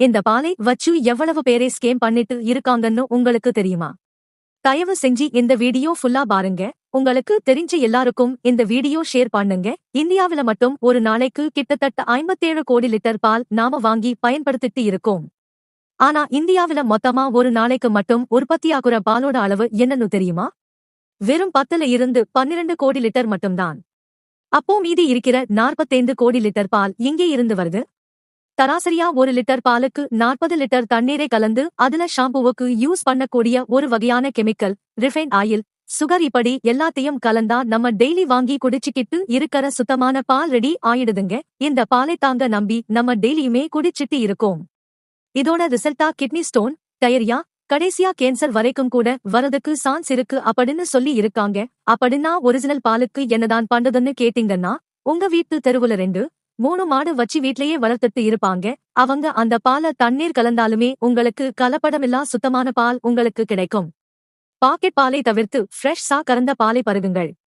இந்த பாலை வச்சு எவ்வளவு பேரை ஸ்கேம் பண்ணிட்டு இருக்காங்கன்னு உங்களுக்கு தெரியுமா? தயவு செஞ்சு இந்த வீடியோ ஃபுல்லா பாருங்க. உங்களுக்கு தெரிஞ்ச எல்லாருக்கும் இந்த வீடியோ ஷேர் பண்ணுங்க. இந்தியாவில மட்டும் ஒரு நாளைக்கு கிட்டத்தட்ட 57 கோடி லிட்டர் பால் நாம வாங்கி பயன்படுத்திட்டு இருக்கோம். ஆனா இந்தியாவில மொத்தமா ஒரு நாளைக்கு மட்டும் உற்பத்தியாகுற பாலோட அளவு என்னன்னு தெரியுமா? வெறும் 10ல இருந்து 12 கோடி லிட்டர் மட்டும்தான். அப்போ மீதி இருக்கிற 45 கோடி லிட்டர் பால் எங்கே இருந்து வருது? சராசரியா 1 லிட்டர் பாலுக்கு 40 லிட்டர் தண்ணீரை கலந்து அதுல ஷாம்புவுக்கு யூஸ் பண்ணக்கூடிய ஒரு வகையான கெமிக்கல், ரிஃபைன் ஆயில், சுகர் இப்படி எல்லாத்தையும் கலந்தா நம்ம டெய்லி வாங்கி குடிச்சுக்கிட்டு இருக்கிற சுத்தமான பால் ரெடி ஆயிடுதுங்க. இந்த பாலை தாங்க நம்பி நம்ம டெய்லியுமே குடிச்சிட்டு இருக்கோம். இதோட ரிசல்ட்டா கிட்னி ஸ்டோன், டயரியா, கடைசியா கேன்சர் வரைக்கும் கூட வரதுக்கு சான்ஸ் இருக்கு அப்படின்னு சொல்லி இருக்காங்க. அப்படின்னா ஒரிஜினல் பாலுக்கு என்னதான் பண்றதுன்னு கேட்டீங்கன்னா, உங்க வீட்டு தெருவுல 2, 3 மாடு வச்சு வீட்லயே வளர்த்துட்டு இருப்பாங்க. அவங்க அந்த பால தண்ணீர் கலந்தாலுமே உங்களுக்கு கலப்படமில்லா சுத்தமான பால் உங்களுக்கு கிடைக்கும். பாக்கெட் பாலை தவிர்த்து ஃப்ரெஷ்ஷா கறந்த பாலை பருகுங்கள்.